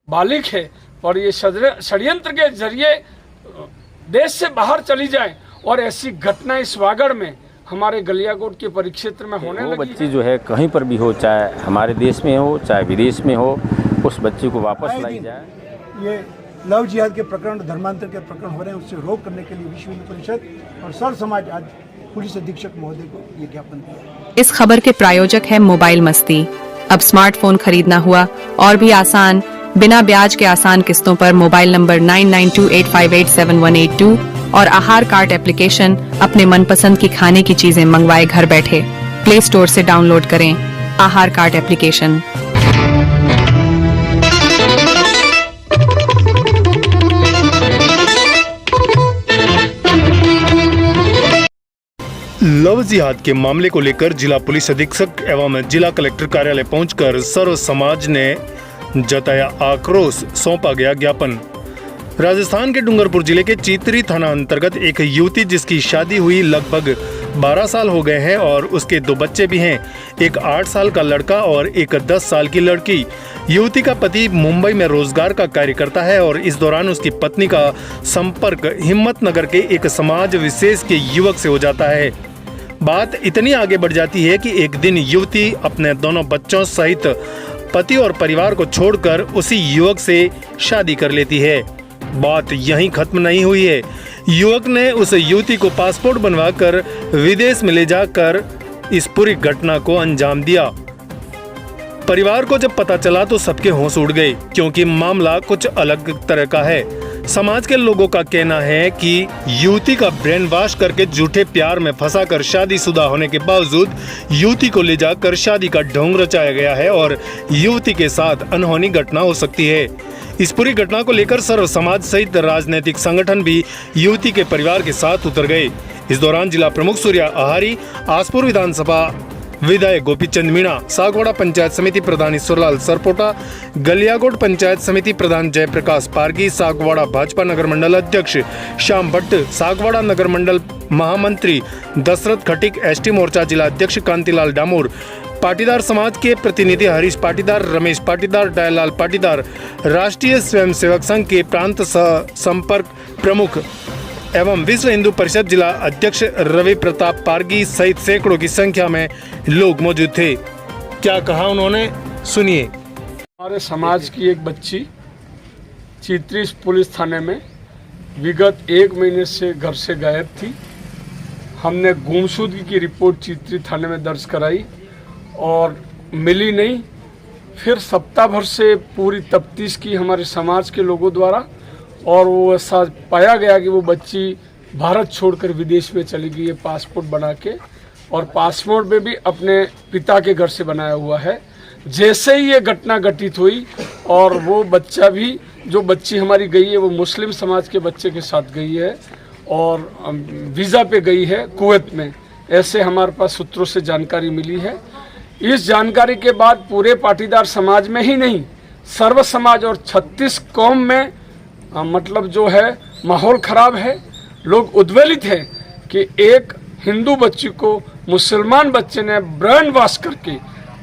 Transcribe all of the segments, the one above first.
बालिग है और ये षड्यंत्र के जरिए देश से बाहर चली जाए और ऐसी घटना इस वागड़ में हमारे गलियाकोट के परिक्षेत्र में होने लगी। बच्ची जो है कहीं पर भी हो, चाहे हमारे देश में हो चाहे विदेश में हो, उस बच्ची को वापस लाई जाए। ये लव जिहाद के प्रकरण, धर्मांतर के प्रकरण हो रहे हैं, उससे रोक करने के लिए विश्व हिंदू परिषद और सर्व समाज आज पुलिस अधीक्षक महोदय को ये ज्ञापन दिया। इस खबर के प्रायोजक है मोबाइल मस्ती। अब स्मार्टफोन खरीदना हुआ और भी आसान, बिना ब्याज के आसान किस्तों पर मोबाइल नंबर 9928587182 और आहार कार्ट एप्लीकेशन अपने मनपसंद की खाने की चीजें मंगवाए घर बैठे। प्ले स्टोर से डाउनलोड करें आहार कार्ट एप्लीकेशन। लव जिहाद के मामले को लेकर जिला पुलिस अधीक्षक एवं जिला कलेक्टर कार्यालय पहुंचकर सर्व समाज ने जताया आक्रोश, सौंपा गया ज्ञापन। राजस्थान के डूंगरपुर जिले के चीतरी थाना अंतर्गत एक युवती जिसकी शादी हुई लगभग 12 साल हो गए हैं और उसके 2 बच्चे भी हैं, एक 8 साल का लड़का और एक 10 साल की लड़की। युवती का पति मुंबई में रोजगार का कार्य करता है और इस दौरान उसकी पत्नी का संपर्क हिम्मतनगर के एक समाज विशेष के युवक से हो जाता है। बात इतनी आगे बढ़ जाती है कि एक दिन युवती अपने दोनों बच्चों सहित पति और परिवार को छोड़कर उसी युवक से शादी कर लेती है। बात यहीं खत्म नहीं हुई है। युवक ने उस युवती को पासपोर्ट बनवाकर विदेश में ले जाकर इस पूरी घटना को अंजाम दिया। परिवार को जब पता चला तो सबके होश उड़ गए, क्योंकि मामला कुछ अलग तरह का है। समाज के लोगों का कहना है कि युवती का ब्रेन वॉश करके झूठे प्यार में फंसाकर शादीशुदा होने के बावजूद युवती को ले जाकर शादी का ढोंग रचाया गया है और युवती के साथ अनहोनी घटना हो सकती है। इस पूरी घटना को लेकर सर्व समाज सहित राजनीतिक संगठन भी युवती के परिवार के साथ उतर गए। इस दौरान जिला प्रमुख सूर्या आहारी, आसपुर विधानसभा विधायक गोपीचंद मीणा, सागवाड़ा पंचायत समिति प्रधान ईश्वरलाल सरपोटा, गलियाकोट पंचायत समिति प्रधान जयप्रकाश पारगी, सागवाड़ा भाजपा नगर मंडल अध्यक्ष श्याम भट्ट, सागवाड़ा नगर मंडल महामंत्री दशरथ खटीक, एसटी मोर्चा जिला अध्यक्ष कांतिलाल डामोर, पाटीदार समाज के प्रतिनिधि हरीश पाटीदार, रमेश पाटीदार, दयालाल पाटीदार, राष्ट्रीय स्वयंसेवक संघ के प्रांत संपर्क प्रमुख एवं विश्व हिंदू परिषद जिला अध्यक्ष रवि प्रताप पारगी सहित सैकड़ों की संख्या में लोग मौजूद थे। क्या कहा उन्होंने, सुनिए। हमारे समाज की एक बच्ची चीतरी पुलिस थाने में विगत 1 महीने से घर से गायब थी। हमने गुमशुदगी की रिपोर्ट चीतरी थाने में दर्ज कराई और मिली नहीं। फिर सप्ताह भर से पूरी तफ्तीश की हमारे समाज के लोगों द्वारा और वो ऐसा पाया गया कि वो बच्ची भारत छोड़कर विदेश में चली गई है पासपोर्ट बना के, और पासपोर्ट में भी अपने पिता के घर से बनाया हुआ है। जैसे ही ये घटना घटित हुई और वो बच्चा भी, जो बच्ची हमारी गई है वो मुस्लिम समाज के बच्चे के साथ गई है और वीज़ा पे गई है कुवैत में, ऐसे हमारे पास सूत्रों से जानकारी मिली है। इस जानकारी के बाद पूरे पाटीदार समाज में ही नहीं, सर्व समाज और 36 कौम में मतलब जो है माहौल खराब है। लोग उद्वेलित हैं कि एक हिंदू बच्ची को मुसलमान बच्चे ने ब्रेन वॉश करके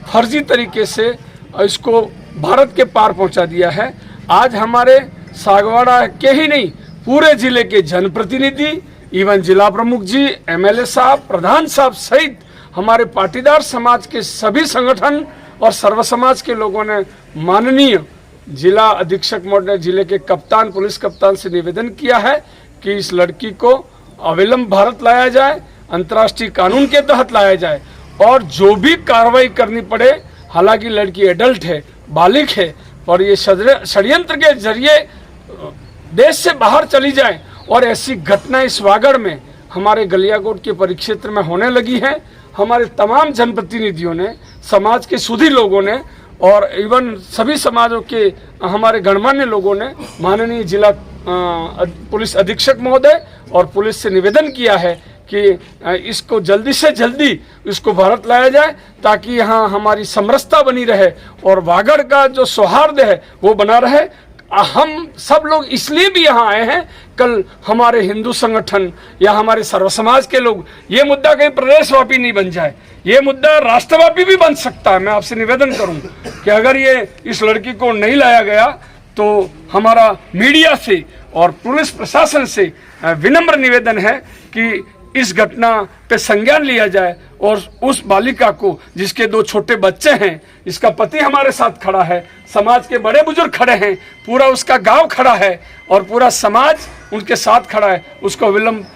फर्जी तरीके से इसको भारत के पार पहुंचा दिया है। आज हमारे सागवाड़ा के ही नहीं, पूरे जिले के जनप्रतिनिधि, इवन जिला प्रमुख जी, एमएलए साहब, प्रधान साहब सहित हमारे पाटीदार समाज के सभी संगठन और सर्व समाज के लोगों ने माननीय जिला अधीक्षक महोदय, जिले के कप्तान, पुलिस कप्तान से निवेदन किया है कि इस लड़की को अविलंब भारत लाया जाए, अंतर्राष्ट्रीय कानून के तहत लाया जाए और जो भी कार्रवाई करनी पड़े। हालांकि लड़की एडल्ट है, बालिग है और ये षड्यंत्र के जरिए देश से बाहर चली जाए और ऐसी घटना इस वागड़ में हमारे गलियाकोट के परिक्षेत्र में होने लगी है। हमारे तमाम जनप्रतिनिधियों ने, समाज के सुधी लोगों ने और इवन सभी समाजों के हमारे गणमान्य लोगों ने माननीय जिला पुलिस अधीक्षक महोदय और पुलिस से निवेदन किया है कि इसको जल्दी से जल्दी इसको भारत लाया जाए ताकि यहाँ हमारी समरसता बनी रहे और वागड़ का जो सौहार्द है वो बना रहे। हम सब लोग इसलिए भी यहाँ आए हैं, कल हमारे हिंदू संगठन या हमारे सर्व समाज के लोग, ये मुद्दा कहीं प्रदेशव्यापी नहीं बन जाए, ये मुद्दा राष्ट्रव्यापी भी बन सकता है। मैं आपसे निवेदन करूं कि अगर ये इस लड़की को नहीं लाया गया तो हमारा मीडिया से और पुलिस प्रशासन से विनम्र निवेदन है कि इस घटना पे संज्ञान लिया जाए और उस बालिका को, जिसके 2 छोटे बच्चे हैं, इसका पति हमारे साथ खड़ा है, समाज के बड़े बुजुर्ग खड़े हैं, पूरा उसका गांव खड़ा है और पूरा समाज उनके साथ खड़ा है, उसको विलंब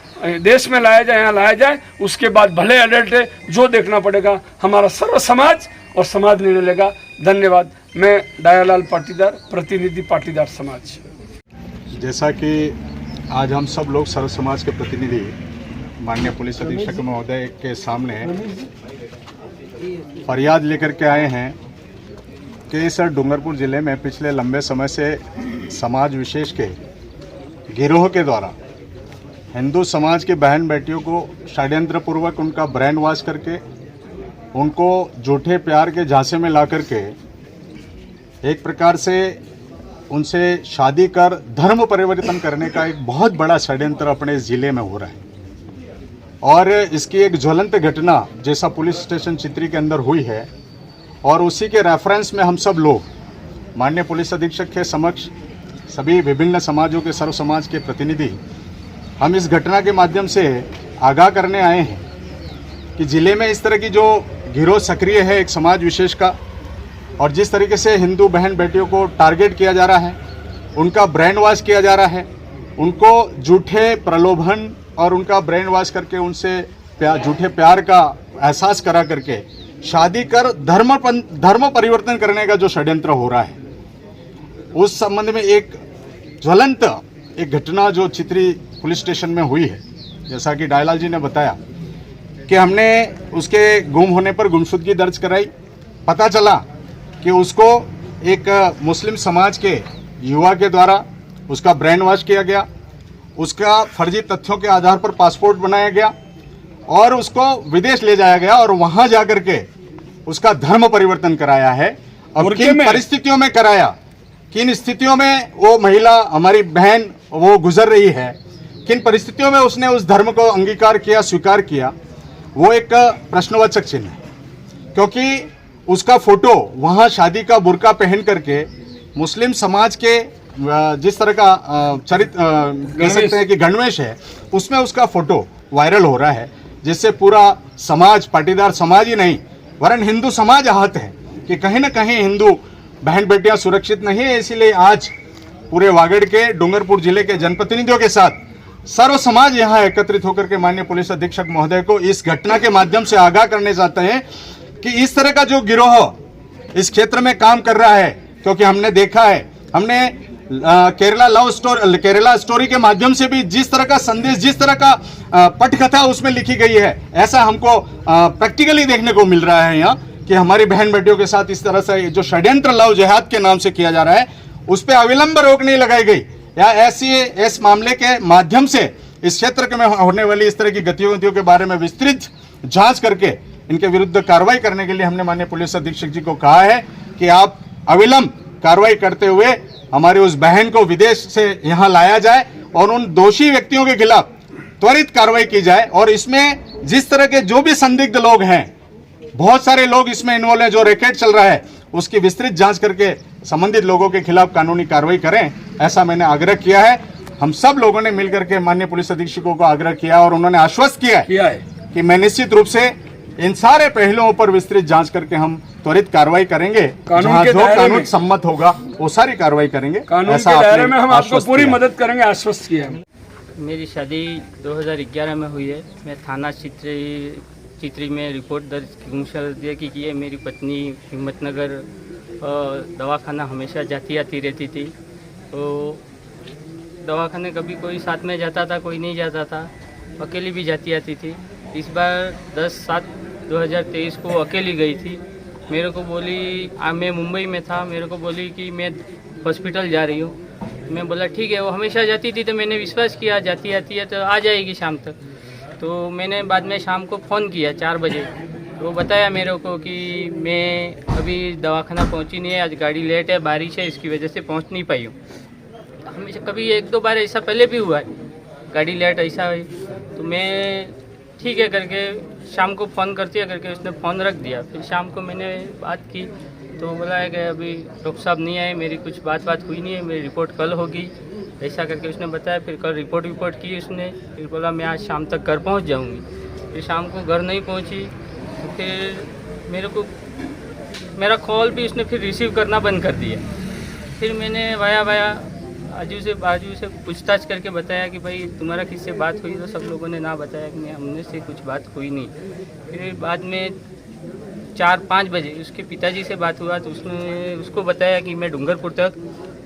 देश में लाया जाए, यहाँ लाया जाए। उसके बाद भले अडल्ट है, जो देखना पड़ेगा हमारा सर्व समाज और समाज निर्णय लेगा। धन्यवाद। मैं दयालाल पाटीदार, प्रतिनिधि पाटीदार समाज। जैसा कि आज हम सब लोग सर्व समाज के प्रतिनिधि माननीय पुलिस अधीक्षक महोदय के सामने फरियाद लेकर के आए हैं कि सर डूंगरपुर ज़िले में पिछले लंबे समय से समाज विशेष के गिरोह के द्वारा हिंदू समाज के बहन बेटियों को षड्यंत्रपूर्वक उनका ब्रेन वॉश करके उनको झूठे प्यार के झांसे में ला करके एक प्रकार से उनसे शादी कर धर्म परिवर्तन करने का एक बहुत बड़ा षड्यंत्र अपने ज़िले में हो रहा है। और इसकी एक ज्वलंत घटना जैसा पुलिस स्टेशन चित्री के अंदर हुई है और उसी के रेफरेंस में हम सब लोग माननीय पुलिस अधीक्षक के समक्ष सभी विभिन्न समाजों के सर्व समाज के प्रतिनिधि हम इस घटना के माध्यम से आगाह करने आए हैं कि ज़िले में इस तरह की जो गिरोह सक्रिय है एक समाज विशेष का, और जिस तरीके से हिंदू बहन बेटियों को टारगेट किया जा रहा है, उनका ब्रेन वॉश किया जा रहा है, उनको झूठे प्रलोभन और उनका ब्रेन वॉश करके उनसे झूठे प्यार का एहसास करा करके शादी कर धर्म परिवर्तन करने का जो षड्यंत्र हो रहा है, उस संबंध में एक ज्वलंत एक घटना जो चित्री पुलिस स्टेशन में हुई है, जैसा कि दयालाल जी ने बताया कि हमने उसके गुम होने पर गुमशुदगी दर्ज कराई। पता चला कि उसको एक मुस्लिम समाज के युवा के द्वारा उसका ब्रेन वॉश किया गया, उसका फर्जी तथ्यों के आधार पर पासपोर्ट बनाया गया और उसको विदेश ले जाया गया और वहां जाकर के उसका धर्म परिवर्तन कराया है। अब किन परिस्थितियों में कराया, किन स्थितियों में वो महिला हमारी बहन वो गुजर रही है, किन परिस्थितियों में उसने उस धर्म को अंगीकार किया, स्वीकार किया, वो एक प्रश्नवाचक चिन्ह है। क्योंकि उसका फोटो वहां शादी का बुर्का पहन करके मुस्लिम समाज के जिस तरह का चरित्र कह सकते हैं कि गणवेश है, उसमें उसका फोटो वायरल हो रहा है, जिससे पूरा समाज, पाटीदार समाज ही नहीं वरन हिंदू समाज आहत है कि कहीं ना कहीं हिंदू बहन बेटियां सुरक्षित नहीं है। इसीलिए आज पूरे वागड़ के डूंगरपुर जिले के जनप्रतिनिधियों के साथ सर्व समाज यहाँ एकत्रित होकर के माननीय पुलिस अधीक्षक महोदय को इस घटना के माध्यम से आगाह करने चाहते हैं कि इस तरह का जो गिरोह इस क्षेत्र में काम कर रहा है, क्योंकि हमने देखा है, हमने केरला स्टोरी के माध्यम से भी जिस तरह का संदेश, जिस तरह का पटकथा उसमें लिखी गई है, ऐसा हमको प्रैक्टिकली देखने को मिल रहा है यहाँ कि हमारी बहन बेटियों के साथ इस तरह से जो षड्यंत्र लव जिहाद के नाम से किया जा रहा है, उस पर अविलंब रोक नहीं लगाई गई या इस मामले के माध्यम से इस क्षेत्र में होने वाली इस तरह की गतिविधियों के बारे में विस्तृत जांच करके इनके विरुद्ध कार्रवाई करने के लिए हमने माननीय पुलिस अधीक्षक जी को कहा है कि आप अविलंब कार्रवाई करते हुए हमारी उस बहन को विदेश से यहाँ लाया जाए और उन दोषी व्यक्तियों के खिलाफ त्वरित कार्रवाई की जाए। और इसमें जिस तरह के जो भी संदिग्ध लोग हैं, बहुत सारे लोग इसमें इन्वॉल्व हैं, जो रैकेट चल रहा है, उसकी विस्तृत जांच करके संबंधित लोगों के खिलाफ कानूनी कार्रवाई करें, ऐसा मैंने आग्रह किया है। हम सब लोगों ने मिलकर के माननीय पुलिस अधीक्षकों को आग्रह किया और उन्होंने आश्वस्त किया है कि मैं निश्चित रूप से इन सारे पहलुओं पर विस्तृत जांच करके हम त्वरित कार्रवाई करेंगे, जहां जो कानून सम्मत होगा वो सारी कार्रवाई करेंगे। कानून के दायरे में हम आपको पूरी मदद करेंगे, आश्वस्त किया। मेरी शादी 2011 में हुई है। मैं थाना चित्री में रिपोर्ट दर्ज गुमशुदगी की है। मेरी पत्नी हिम्मतनगर दवाखाना हमेशा जाती आती रहती थी, तो दवाखाने कभी कोई साथ में जाता था, कोई नहीं जाता था, अकेली भी जाती आती थी। इस बार 10/7/2023 को अकेली गई थी। मेरे को बोली, मैं मुंबई में था, मेरे को बोली कि मैं हॉस्पिटल जा रही हूँ। मैं बोला ठीक है। वो हमेशा जाती थी तो मैंने विश्वास किया जाती आती है तो आ जाएगी शाम तक। तो मैंने बाद में शाम को फ़ोन किया 4 बजे, तो बताया मेरे को कि मैं अभी दवाखाना पहुँची नहीं है, आज गाड़ी लेट है, बारिश है, इसकी वजह से पहुँच नहीं पाई हूँ। हमेशा कभी 1-2 बार ऐसा पहले भी हुआ है, गाड़ी लेट ऐसा हुई, तो मैं ठीक है करके शाम को फ़ोन करती है करके उसने फ़ोन रख दिया। फिर शाम को मैंने बात की तो बोला है कि अभी डॉक्टर साहब नहीं आए, मेरी कुछ बात हुई नहीं है, मेरी रिपोर्ट कल होगी, ऐसा करके उसने बताया। फिर कल रिपोर्ट की उसने, फिर बोला मैं आज शाम तक घर पहुंच जाऊंगी। फिर शाम को घर नहीं पहुंची, तो फिर मेरा कॉल भी उसने फिर रिसीव करना बंद कर दिया। फिर मैंने वाया आजू से पूछताछ करके बताया कि भाई तुम्हारा किससे बात हुई, तो सब लोगों ने ना बताया कि हमने से कुछ बात हुई नहीं। फिर बाद में 4-5 बजे उसके पिताजी से बात हुआ, तो उसने उसको बताया कि मैं डूंगरपुर तक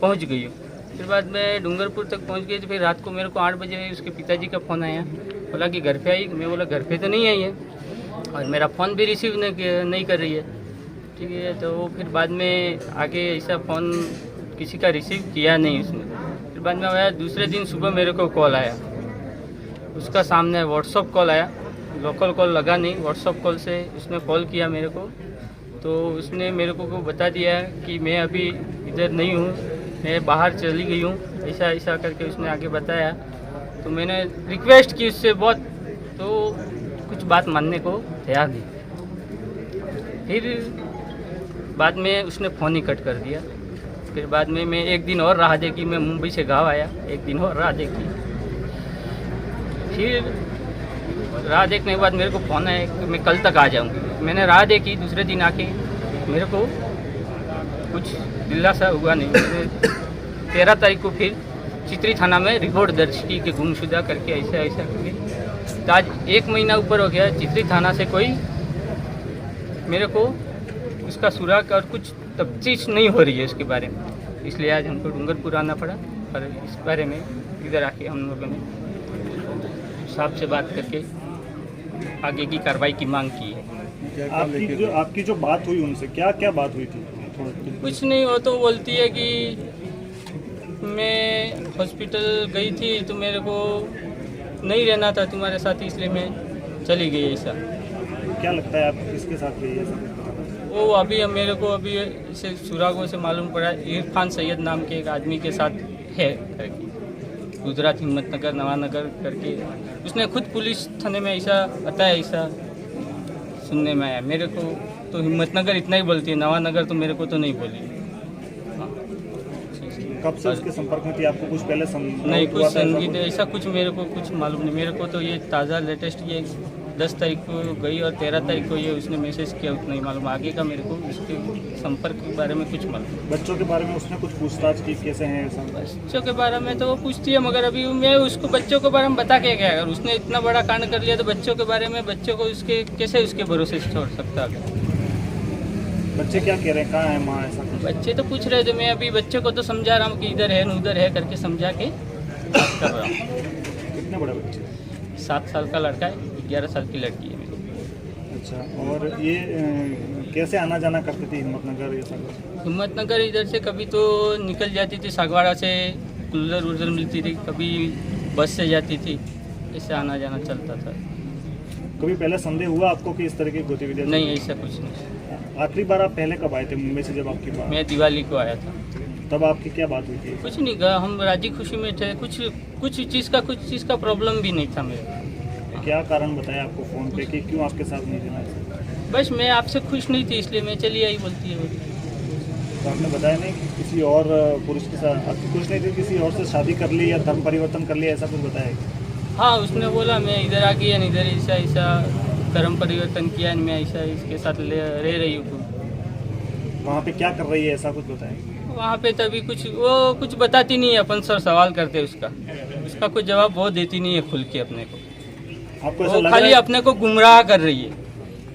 पहुंच गई हूँ। फिर बाद में डूंगरपुर तक पहुंच गई, तो फिर रात को मेरे को 8 बजे उसके पिताजी का फ़ोन आया, बोला कि घर पे आई। मैं बोला घर पे तो नहीं आई है और मेरा फ़ोन भी रिसीव नहीं कर रही है, ठीक है। तो फिर बाद में आगे ऐसा फ़ोन किसी का रिसीव किया नहीं उसने। फिर बाद में आया दूसरे दिन सुबह मेरे को कॉल आया, उसका सामने व्हाट्सअप कॉल आया, लोकल कॉल लगा नहीं, व्हाट्सअप कॉल से उसने कॉल किया मेरे को। तो उसने मेरे को बता दिया कि मैं अभी इधर नहीं हूँ, मैं बाहर चली गई हूँ, ऐसा करके उसने आगे बताया। तो मैंने रिक्वेस्ट की उससे बहुत, तो कुछ बात मानने को तैयार नहीं। फिर बाद में उसने फ़ोन ही कट कर दिया। फिर बाद में मैं एक दिन और राह देखी, मैं मुंबई से गाँव आया, एक दिन और राह देखी। फिर राह देखने के बाद मेरे को फ़ोन आया कि मैं कल तक आ जाऊंगी। मैंने राह देखी, दूसरे दिन आके मेरे को कुछ दिलासा हुआ नहीं। मैंने 13 तारीख को फिर चित्री थाना में रिपोर्ट दर्ज की कि गुमशुदा करके ऐसा करके। तो आज 1 महीना ऊपर हो गया, चित्री थाना से कोई मेरे को उसका सुराग और कुछ तफ्तीश नहीं हो रही है उसके बारे में। इसलिए आज हमको डूंगरपुर आना पड़ा और इस बारे में इधर आके हम लोगों ने साहब से बात करके आगे की कार्रवाई की मांग की है। आपकी जो बात हुई उनसे, क्या बात हुई थी? कुछ नहीं, वो तो बोलती है कि मैं हॉस्पिटल गई थी तो मेरे को नहीं रहना था तुम्हारे साथ, इसलिए मैं चली गई। ऐसा क्या लगता है आप किसके साथ गई है? वो अभी मेरे को अभी इसे सुरागों से मालूम पड़ा, इरफान सैयद नाम के एक आदमी के साथ है करके, गुजरात हिम्मतनगर नवानगर करके। उसने खुद पुलिस थाने में ऐसा बताया, ऐसा सुनने में आया। मेरे को तो हिम्मतनगर इतना ही बोलती है, नवानगर तो मेरे को तो नहीं बोली। कब से उसके संपर्क में थी? आपको कुछ पहले नहीं, कुछ संगीत ऐसा कुछ मेरे को कुछ मालूम नहीं। मेरे को तो ये ताज़ा लेटेस्ट ये 10 तारीख को गई और 13 तारीख को ये उसने मैसेज किया, उतना ही मालूम। आगे का मेरे को इसके संपर्क के बारे में कुछ मालूम। बच्चों के बारे में उसने कुछ पूछताछ की, कैसे हैं ऐसा? बच्चों के बारे में तो वो पूछती है, मगर अभी मैं उसको बच्चों के बारे में बता के क्या, अगर उसने इतना बड़ा कांड कर लिया तो बच्चों के बारे में बच्चों को उसके कैसे उसके भरोसे से छोड़ सकता है? बच्चे क्या कह रहे हैं, कहाँ है माँ? ऐसा बच्चे तो पूछ रहे थे, मैं अभी बच्चों को तो समझा रहा हूँ कि इधर है न उधर है करके समझा के बात कर रहा हूँ। कितने बड़े बच्चे? 7 साल का लड़का है, 11 साल की लड़की है मेरी। अच्छा, और ये कैसे आना जाना करती थी हिम्मतनगर? ये सब हिम्मतनगर इधर से कभी तो निकल जाती थी, सागवाड़ा से कूलर वूलर मिलती थी, कभी बस से जाती थी, इससे आना जाना चलता था। कभी पहले संदेह हुआ आपको कि इस तरह की गतिविधियाँ? नहीं, ऐसा कुछ नहीं। आखिरी बार आप पहले कब आए थे मुंबई से? जब आपकी बात? मैं दिवाली को आया था। तब आपकी क्या बात हुई थी? कुछ नहीं, हम राजी खुशी में थे, कुछ चीज़ का प्रॉब्लम भी नहीं था मेरे। क्या कारण बताया आपको फ़ोन पे कि क्यों आपके साथ नहीं देना? बस मैं आपसे खुश नहीं थी इसलिए मैं चली आई, बोलती है वो। तो आपने बताया नहीं कि किसी और पुरुष के साथ आपकी खुश नहीं थी, किसी और से शादी कर ली या धर्म परिवर्तन कर लिया, ऐसा कुछ बताया? हाँ, उसने बोला मैं इधर आ गई, इधर ऐसा धर्म परिवर्तन किया, मैं ऐसा इसके साथ रह रही हूँ। वहाँ पे क्या कर रही है, ऐसा कुछ बताया? वहाँ पे तभी कुछ बताती नहीं है, अपन सर सवाल करते उसका कुछ जवाब वो देती नहीं है खुल के अपने को। आपको ऐसा वो लग खाली रहा है? अपने को गुमराह कर रही है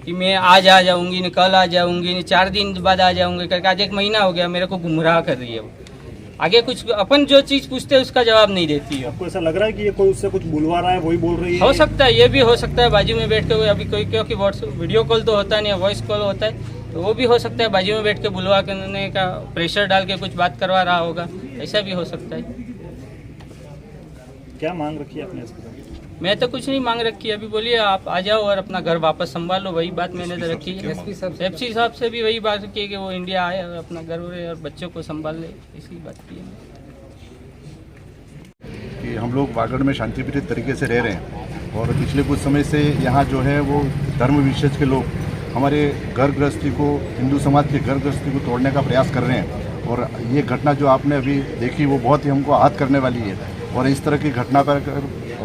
कि मैं आज आ जाऊंगी, न कल आ जाऊंगी, न 4 दिन बाद आ जाऊंगी करके। आज 1 महीना हो गया, मेरे को गुमराह कर रही है वो। आगे कुछ अपन जो चीज़ पूछते हैं उसका जवाब नहीं देती है। आपको ऐसा लग रहा है कि ये कोई उससे कुछ बुलवा रहा है, वही बोल रही है? हो सकता है, ये भी हो सकता है बाजू में बैठ के अभी कोई, क्योंकि व्हाट्सएप वीडियो कॉल तो होता नहीं है, वॉइस कॉल होता है, तो वो भी हो सकता है बाजू में बैठ के बुलवा करने का प्रेशर डाल के कुछ बात करवा रहा होगा, ऐसा भी हो सकता है। क्या मांग रखी है आपने इसके साथ? मैं तो कुछ नहीं मांग रखी है, अभी बोलिए आप आ जाओ और अपना घर वापस संभाल लो, वही बात मैंने तो रखी है। एसपी साहब से भी वही बात की है कि वो इंडिया आए और अपना घर और बच्चों को संभाल ले, इसी बात की है कि हम लोग वागड़ में शांतिप्रिय तरीके से रह रहे हैं और पिछले कुछ समय से यहाँ जो है वो धर्म विशेष के लोग हमारे घर गृहस्थी को, हिंदू समाज के घर गृहस्थी को तोड़ने का प्रयास कर रहे हैं। और ये घटना जो आपने अभी देखी वो बहुत ही हमको आहत करने वाली है। और इस तरह की घटना पर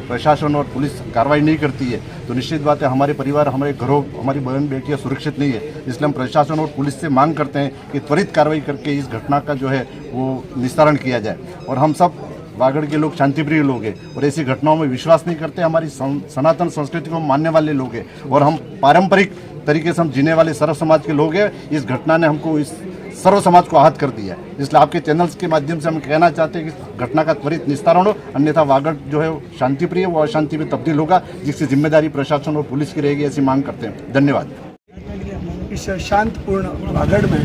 प्रशासन और पुलिस कार्रवाई नहीं करती है तो निश्चित बात है हमारे परिवार, हमारे घरों, हमारी बहन बेटियां सुरक्षित नहीं है। इसलिए हम प्रशासन और पुलिस से मांग करते हैं कि त्वरित कार्रवाई करके इस घटना का जो है वो निस्तारण किया जाए। और हम सब वागड़ के लोग शांतिप्रिय लोग हैं और ऐसी घटनाओं में विश्वास नहीं करते। हमारी सनातन संस्कृति को मानने वाले लोग हैं और हम पारंपरिक तरीके से हम जीने वाले सर्व समाज के लोग हैं। इस घटना ने हमको इस सर्व समाज को आहत कर दिया है। इसलिए आपके चैनल्स के माध्यम से हम कहना चाहते हैं कि घटना का त्वरित निस्तारण हो, अन्यथा वागड़ जो है शांतिप्रिय वो अशांति में तब्दील होगा, जिसकी जिम्मेदारी प्रशासन और पुलिस की रहेगी, ऐसी मांग करते हैं। धन्यवाद। इस शांतिपूर्ण वागड़ में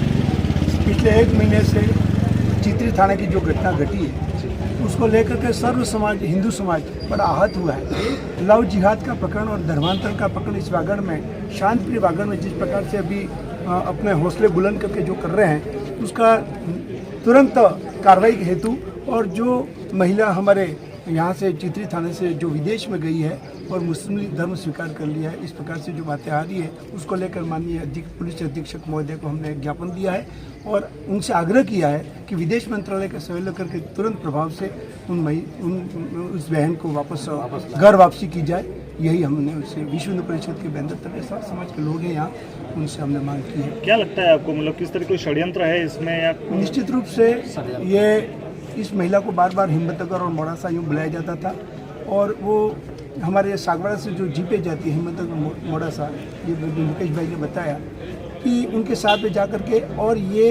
पिछले 1 महीने से चित्री थाने की जो घटना घटी है उसको लेकर के सर्व समाज, हिंदू समाज बड़ा आहत हुआ है। लव जिहाद का प्रकरण और धर्मांतरण का प्रकरण इस वागड़ में, शांतिप्रिय वागड़ में जिस प्रकार से अभी अपने हौसले बुलंद करके जो कर रहे हैं उसका तुरंत कार्रवाई हेतु, और जो महिला हमारे यहाँ से चित्री थाने से जो विदेश में गई है और मुस्लिम धर्म स्वीकार कर लिया है, इस प्रकार से जो बातें आ रही है उसको लेकर माननीय पुलिस अधीक्षक महोदय को हमने ज्ञापन दिया है और उनसे आग्रह किया है कि विदेश मंत्रालय का सहयोग करके तुरंत प्रभाव से उस बहन को वापस घर वापसी की जाए। यही हमने उससे विश्व हिंदू परिषद के बैनर तले सब समाज के लोग हैं यहाँ, उनसे हमने मांग की है। क्या लगता है आपको, मतलब किस तरह कोई षड्यंत्र है इसमें या? निश्चित रूप से ये इस महिला को बार बार हिम्मतनगर और मोड़ासा यूँ बुलाया जाता था और वो हमारे सागवाड़ा से जो जीपे जाती है हिम्मतनगर मोड़ासा, ये मुकेश भाई ने बताया कि उनके साथ में जा करके और ये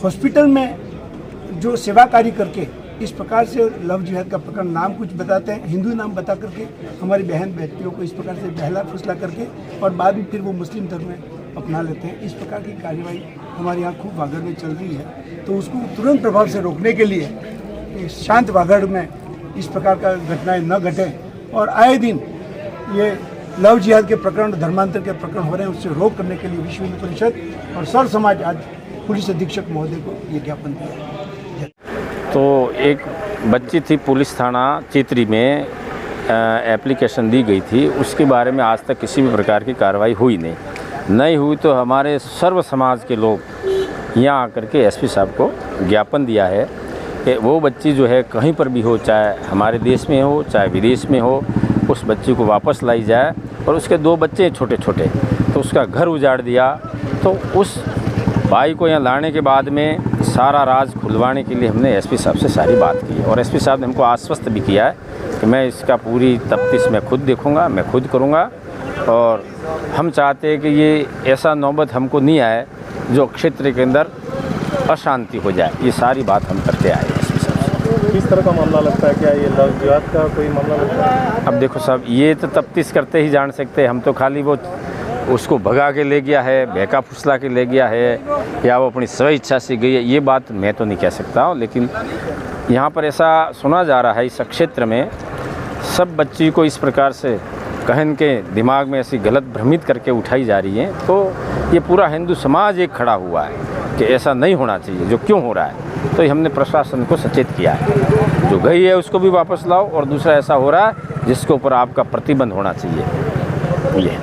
हॉस्पिटल में जो सेवा कार्य करके इस प्रकार से लव जिहाद का प्रकरण नाम कुछ बताते हैं, हिंदू नाम बता करके हमारी बहन बेटियों को इस प्रकार से बहला फुसला करके और बाद में फिर वो मुस्लिम धर्म में अपना लेते हैं। इस प्रकार की कार्रवाई हमारे यहाँ खूब वागड़ में चल रही है, तो उसको तुरंत प्रभाव से रोकने के लिए शांत वागड़ में इस प्रकार का घटनाएं न घटे और आए दिन ये लव जिहाद के प्रकरण, धर्मांतर के प्रकरण हो रहे हैं, उससे रोक करने के लिए विश्व हिंदू परिषद और सर्व समाज आज पुलिस अधीक्षक महोदय को ये ज्ञापन दिया। तो एक बच्ची थी, पुलिस थाना चित्री में एप्लीकेशन दी गई थी, उसके बारे में आज तक किसी भी प्रकार की कार्रवाई हुई नहीं हुई। तो हमारे सर्व समाज के लोग यहाँ आकर के एसपी साहब को ज्ञापन दिया है कि वो बच्ची जो है कहीं पर भी हो, चाहे हमारे देश में हो चाहे विदेश में हो, उस बच्ची को वापस लाई जाए। और उसके 2 बच्चे छोटे छोटे, तो उसका घर उजाड़ दिया। तो उस भाई को यहाँ लाने के बाद में सारा राज खुलवाने के लिए हमने एसपी साहब से सारी बात की और एसपी साहब ने हमको आश्वस्त भी किया है कि मैं इसका पूरी तफ्तीश मैं खुद देखूँगा, मैं खुद करूँगा। और हम चाहते हैं कि ये ऐसा नौबत हमको नहीं आए जो क्षेत्र के अंदर अशांति हो जाए। ये सारी बात हम करते आए एसपी साहब। किस तरह का मामला लगता है? क्या ये लव जिहाद का कोई मामला लगता है? अब देखो साहब, ये तो तफ्तीश करते ही जान सकते हैं। हम तो खाली वो उसको भगा के ले गया है, बहका फुसला के ले गया है या वो अपनी स्व इच्छा से गई है, ये बात मैं तो नहीं कह सकता हूँ। लेकिन यहाँ पर ऐसा सुना जा रहा है इस क्षेत्र में सब बच्ची को इस प्रकार से कहन के दिमाग में ऐसी गलत भ्रमित करके उठाई जा रही है। तो ये पूरा हिंदू समाज एक खड़ा हुआ है कि ऐसा नहीं होना चाहिए, जो क्यों हो रहा है। तो हमने प्रशासन को सचेत किया है, जो गई है उसको भी वापस लाओ और दूसरा ऐसा हो रहा है जिसके ऊपर आपका प्रतिबंध होना चाहिए। ये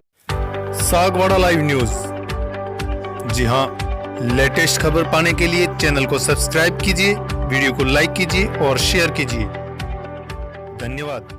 सागवाड़ा लाइव न्यूज, जी हाँ, लेटेस्ट खबर पाने के लिए चैनल को सब्सक्राइब कीजिए, वीडियो को लाइक कीजिए और शेयर कीजिए। धन्यवाद।